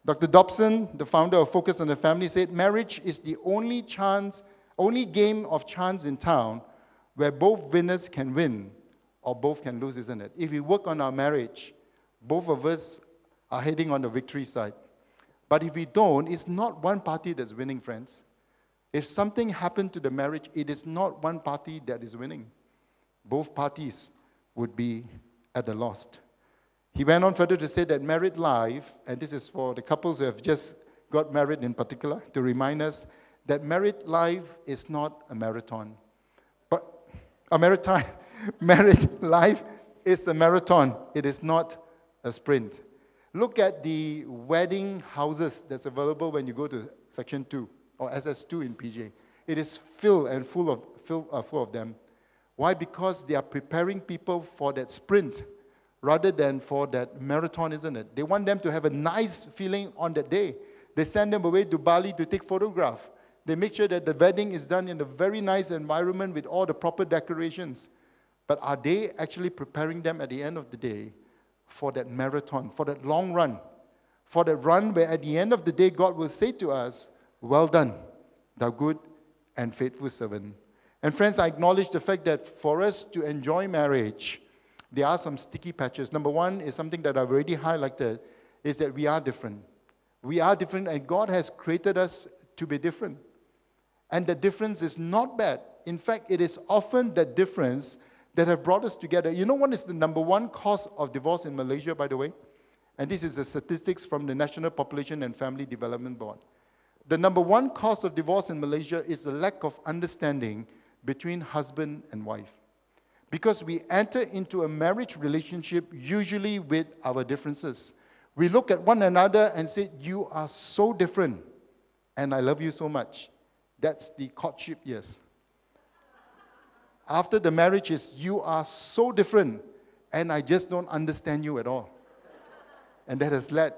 Dr. Dobson, the founder of Focus on the Family, said, marriage is the only game of chance in town where both winners can win or both can lose, isn't it? If we work on our marriage, both of us are heading on the victory side. But if we don't, it's not one party that's winning, friends. If something happened to the marriage, it is not one party that is winning. Both parties would be at a loss. He went on further to say that married life, and this is for the couples who have just got married in particular, to remind us that married life is not a marathon. But married life is a marathon. It is not a sprint. Look at the wedding houses that's available when you go to Section 2 or SS2 in PJ. It is filled and full of them. Why? Because they are preparing people for that sprint rather than for that marathon, isn't it? They want them to have a nice feeling on that day. They send them away to Bali to take photographs. They make sure that the wedding is done in a very nice environment with all the proper decorations. But are they actually preparing them at the end of the day for that marathon, for that long run, for that run where at the end of the day God will say to us, well done, thou good and faithful servant. And friends, I acknowledge the fact that for us to enjoy marriage, there are some sticky patches. Number one is something that I've already highlighted, is that we are different. We are different, and God has created us to be different. And the difference is not bad. In fact, it is often the difference that have brought us together. You know what is the number one cause of divorce in Malaysia, by the way? And this is the statistics from the National Population and Family Development Board. The number one cause of divorce in Malaysia is the lack of understanding between husband and wife. Because we enter into a marriage relationship usually with our differences. We look at one another and say, you are so different, and I love you so much. That's the courtship years. After the marriage is, you are so different, and I just don't understand you at all. And that has led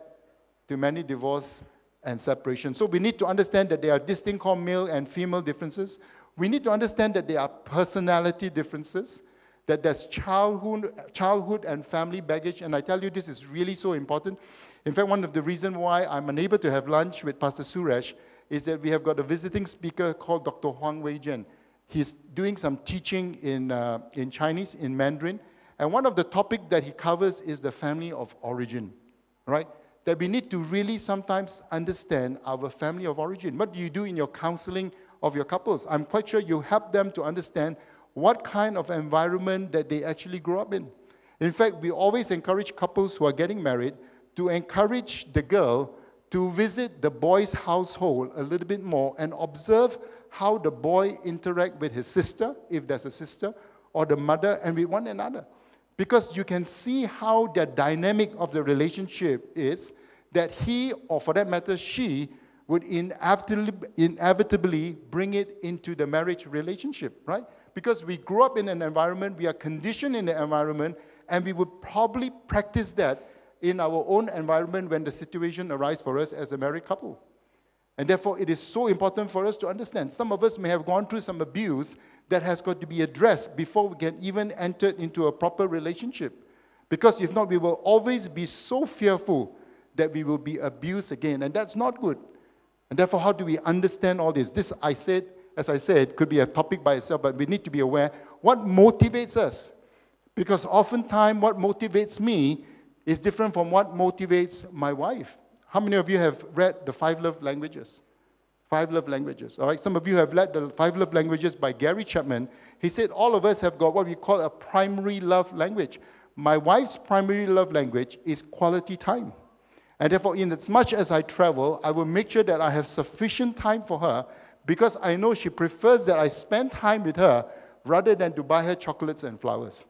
to many divorce and separation. So we need to understand that there are this thing called male and female differences. We need to understand that there are personality differences, that there's childhood and family baggage. And I tell you, this is really so important. In fact, one of the reasons why I'm unable to have lunch with Pastor Suresh is that we have got a visiting speaker called Dr. Huang Weijian. He's doing some teaching in Chinese, in Mandarin. And one of the topics that he covers is the family of origin, right? That we need to really sometimes understand our family of origin. What do you do in your counseling of your couples? I'm quite sure you help them to understand what kind of environment that they actually grew up in. In fact, we always encourage couples who are getting married to encourage the girl to visit the boy's household a little bit more and observe how the boy interact with his sister, if there's a sister, or the mother, and with one another. Because you can see how the dynamic of the relationship is that he, or for that matter, she, would inevitably bring it into the marriage relationship, right? Because we grew up in an environment, we are conditioned in the environment, and we would probably practice that in our own environment when the situation arises for us as a married couple. And therefore, it is so important for us to understand. Some of us may have gone through some abuse that has got to be addressed before we can even enter into a proper relationship. Because if not, we will always be so fearful that we will be abused again, and that's not good. And therefore, how do we understand all this? This, as I said, could be a topic by itself, but we need to be aware what motivates us. Because oftentimes, what motivates me is different from what motivates my wife. How many of you have read the 5 Love Languages? 5 Love Languages, all right? Some of you have read the 5 Love Languages by Gary Chapman. He said all of us have got what we call a primary love language. My wife's primary love language is quality time. And therefore, in as much as I travel, I will make sure that I have sufficient time for her because I know she prefers that I spend time with her rather than to buy her chocolates and flowers.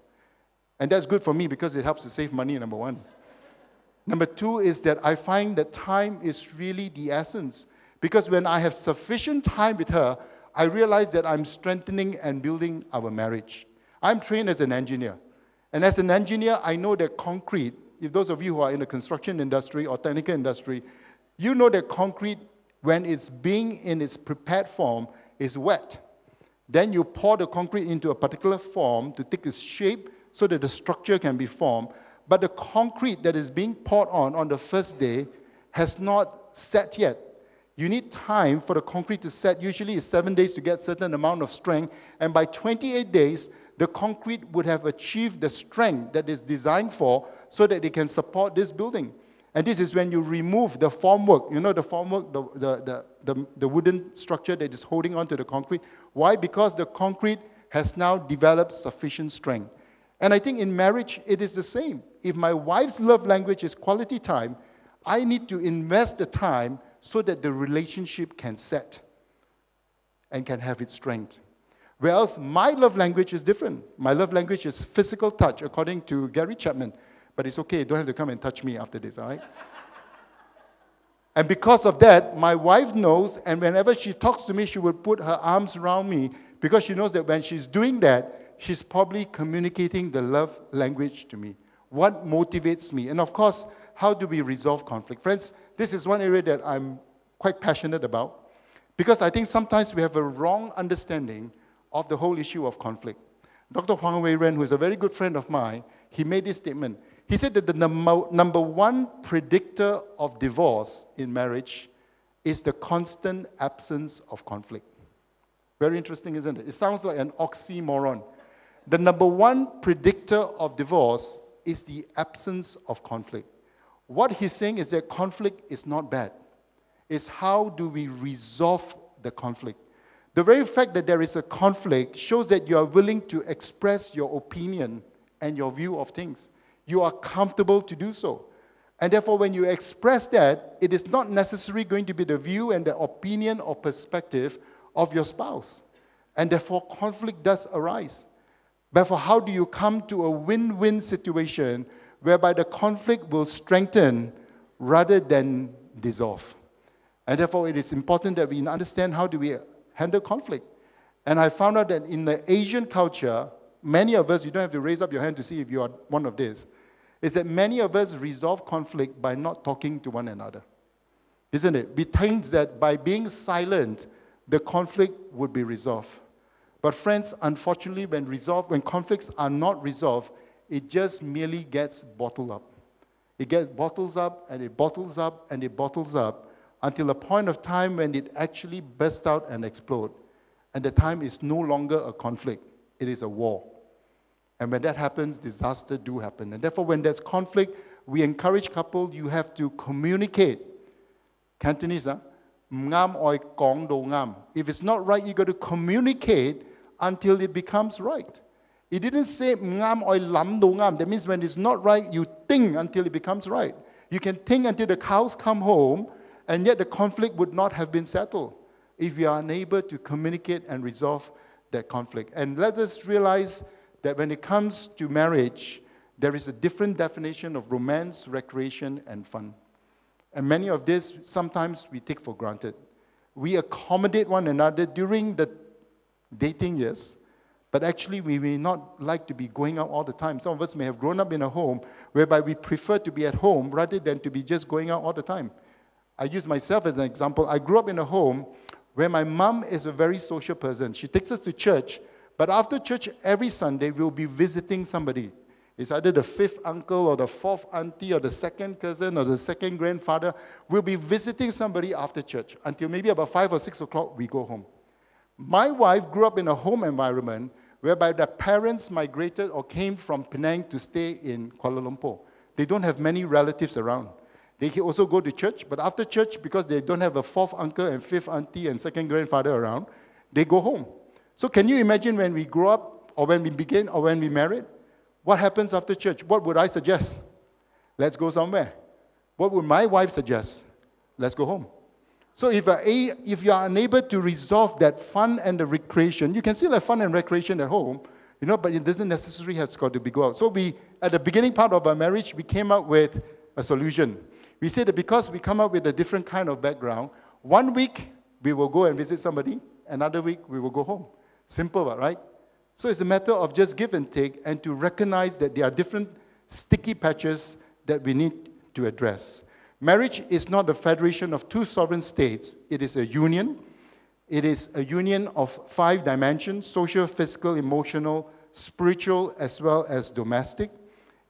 And that's good for me because it helps to save money, number one. Number two is that I find that time is really the essence. Because when I have sufficient time with her, I realize that I'm strengthening and building our marriage. I'm trained as an engineer. And as an engineer, I know that concrete, if those of you who are in the construction industry or technical industry, you know that concrete, when it's being in its prepared form, is wet. Then you pour the concrete into a particular form to take its shape so that the structure can be formed. But the concrete that is being poured on the first day has not set yet. You need time for the concrete to set. Usually it's 7 days to get certain amount of strength. And by 28 days, the concrete would have achieved the strength that is designed for so that it can support this building. And this is when you remove the formwork. You know the formwork, the wooden structure that is holding onto the concrete. Why? Because the concrete has now developed sufficient strength. And I think in marriage, it is the same. If my wife's love language is quality time, I need to invest the time so that the relationship can set and can have its strength. Whereas my love language is different. My love language is physical touch, according to Gary Chapman. But it's okay, you don't have to come and touch me after this, all right? And because of that, my wife knows, and whenever she talks to me, she will put her arms around me because she knows that when she's doing that, she's probably communicating the love language to me. What motivates me? And of course, how do we resolve conflict? Friends, this is one area that I'm quite passionate about because I think sometimes we have a wrong understanding of the whole issue of conflict. Dr. Huang Wei-Ren, who is a very good friend of mine, he made this statement. He said that the number one predictor of divorce in marriage is the constant absence of conflict. Very interesting, isn't it? It sounds like an oxymoron. The number one predictor of divorce is the absence of conflict. What he's saying is that conflict is not bad. It's how do we resolve the conflict. The very fact that there is a conflict shows that you are willing to express your opinion and your view of things. You are comfortable to do so. And therefore, when you express that, it is not necessarily going to be the view and the opinion or perspective of your spouse. And therefore, conflict does arise. Therefore, how do you come to a win-win situation whereby the conflict will strengthen rather than dissolve? And therefore, it is important that we understand how do we handle conflict. And I found out that in the Asian culture, many of us, you don't have to raise up your hand to see if you are one of these, is that many of us resolve conflict by not talking to one another. Isn't it? We think that by being silent, the conflict would be resolved. But friends, unfortunately, when conflicts are not resolved, it just merely gets bottled up. It gets bottles up, and it bottles up, and it bottles up, until a point of time when it actually bursts out and explodes. And the time is no longer a conflict. It is a war. And when that happens, disaster do happen. And therefore, when there's conflict, we encourage couples, you have to communicate. Cantonese, ngam oi kong do ngam. If it's not right, you got to communicate until it becomes right. It didn't say ngam oi lam do ngam. That means when it's not right, you think until it becomes right. You can think until the cows come home, and yet the conflict would not have been settled if we are unable to communicate and resolve that conflict. And let us realize that when it comes to marriage, there is a different definition of romance, recreation, and fun. And many of this, sometimes we take for granted. We accommodate one another during the dating years, but actually we may not like to be going out all the time. Some of us may have grown up in a home whereby we prefer to be at home rather than to be just going out all the time. I use myself as an example. I grew up in a home where my mom is a very social person. She takes us to church, but after church, every Sunday, we'll be visiting somebody. It's either the fifth uncle or the fourth auntie or the second cousin or the second grandfather. We'll be visiting somebody after church until maybe about 5 or 6 o'clock, we go home. My wife grew up in a home environment whereby the parents migrated or came from Penang to stay in Kuala Lumpur. They don't have many relatives around. They can also go to church, but after church, because they don't have a fourth uncle and fifth auntie and second grandfather around, they go home. So can you imagine when we grow up, or when we begin, or when we married? What happens after church? What would I suggest? Let's go somewhere. What would my wife suggest? Let's go home. So if you are unable to resolve that fun and the recreation, you can still have fun and recreation at home, but it doesn't necessarily have got to be go out. So at the beginning part of our marriage, we came up with a solution. We said that because we come up with a different kind of background, 1 week we will go and visit somebody, another week we will go home. Simple, right? So it's a matter of just give and take and to recognize that there are different sticky patches that we need to address. Marriage is not a federation of two sovereign states. It is a union. It is a union of 5 dimensions: social, physical, emotional, spiritual, as well as domestic.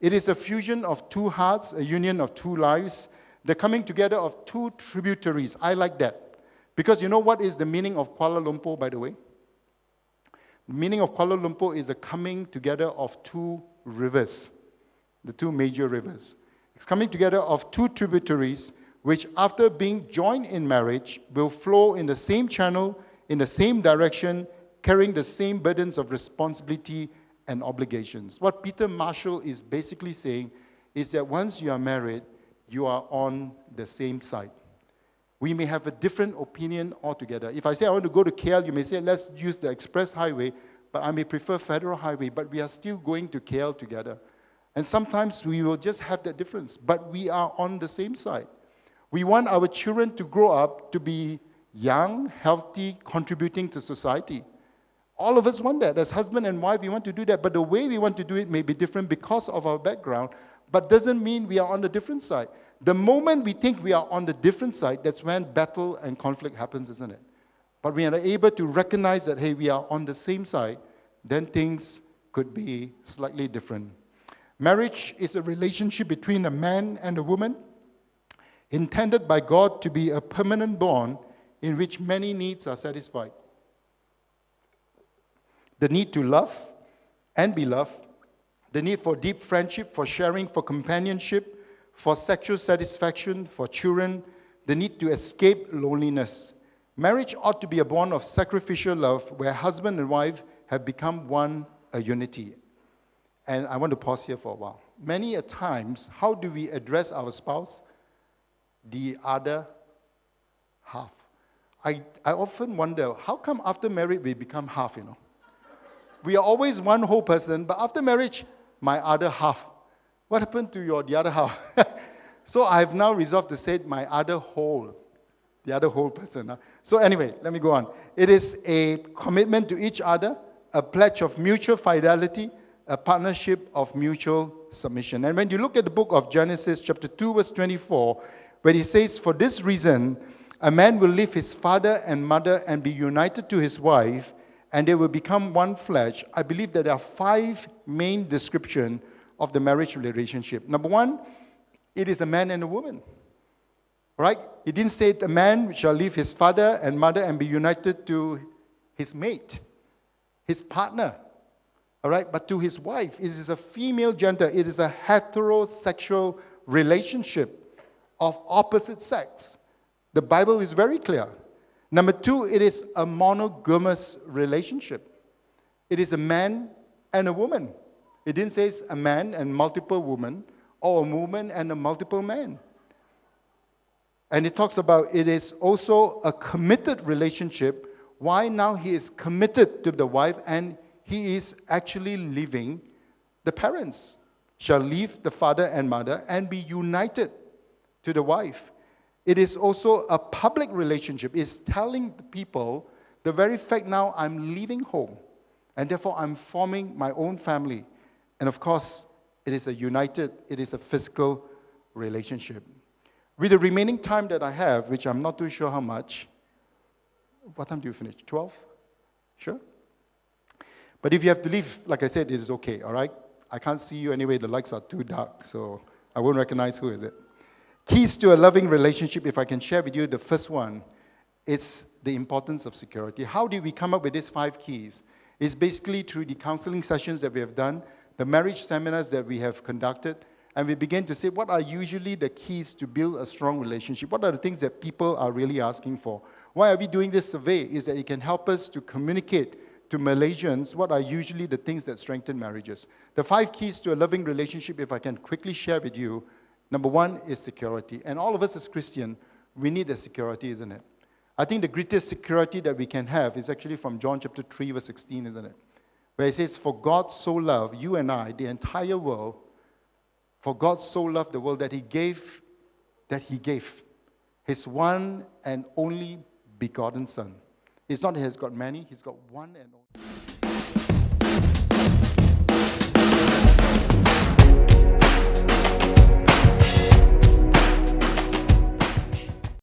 It is a fusion of 2 hearts, a union of 2 lives The coming together of two tributaries. I like that. Because you know what is the meaning of Kuala Lumpur, by the way? The meaning of Kuala Lumpur is the coming together of two rivers, the two major rivers. It's coming together of two tributaries, which after being joined in marriage, will flow in the same channel, in the same direction, carrying the same burdens of responsibility and obligations. What Peter Marshall is basically saying is that once you are married, you are on the same side. We may have a different opinion altogether. If I say I want to go to KL, you may say, let's use the express highway, but I may prefer federal highway, but we are still going to KL together. And sometimes we will just have that difference, but we are on the same side. We want our children to grow up to be young, healthy, contributing to society. All of us want that. As husband and wife, we want to do that, but the way we want to do it may be different because of our background, but doesn't mean we are on the different side. The moment we think we are on the different side, that's when battle and conflict happens, isn't it? But we are able to recognize that, hey, we are on the same side, then things could be slightly different. Marriage is a relationship between a man and a woman, intended by God to be a permanent bond in which many needs are satisfied. The need to love and be loved, the need for deep friendship, for sharing, for companionship, for sexual satisfaction, for children, the need to escape loneliness. Marriage ought to be a bond of sacrificial love where husband and wife have become one, a unity. And I want to pause here for a while. Many a times, how do we address our spouse? The other half. I often wonder, how come after marriage we become half, you know? We are always one whole person, but after marriage, my other half. What happened to the other half? So I've now resolved to say my other whole, the other whole person. So anyway, let me go on. It is a commitment to each other, a pledge of mutual fidelity, a partnership of mutual submission. And when you look at the book of Genesis, chapter 2, verse 24, where he says, for this reason, a man will leave his father and mother and be united to his wife, and they will become one flesh. I believe that there are 5 main descriptions of the marriage relationship. Number 1, it is a man and a woman. Right? He didn't say the man shall leave his father and mother and be united to his mate, his partner. All right? But to his wife. It is a female gender. It is a heterosexual relationship of opposite sex. The Bible is very clear. Number 2, it is a monogamous relationship. It is a man and a woman. It didn't say it's a man and multiple women, or a woman and a multiple man. And it talks about it is also a committed relationship. Why now he is committed to the wife and he is actually leaving the parents. Shall leave the father and mother and be united to the wife. It is also a public relationship. It's telling the people the very fact now I'm leaving home and therefore I'm forming my own family. And of course, it is a physical relationship. With the remaining time that I have, which I'm not too sure how much, what time do you finish? 12? Sure? But if you have to leave, like I said, it is okay, all right? I can't see you anyway. The lights are too dark, so I won't recognize who is it. Keys to a loving relationship, if I can share with you the first one, it's the importance of security. How did we come up with these 5 keys? It's basically through the counseling sessions that we have done, the marriage seminars that we have conducted, and we began to say, what are usually the keys to build a strong relationship? What are the things that people are really asking for? Why are we doing this survey? Is that it can help us to communicate to Malaysians what are usually the things that strengthen marriages. The 5 keys to a loving relationship, if I can quickly share with you, number 1 is security. And all of us as Christians, we need a security, isn't it? I think the greatest security that we can have is actually from John chapter 3, verse 16, isn't it? Where it says, for God so loved you and I, the entire world, for God so loved the world that he gave his one and only begotten Son. It's not that he has got many, he's got one and only.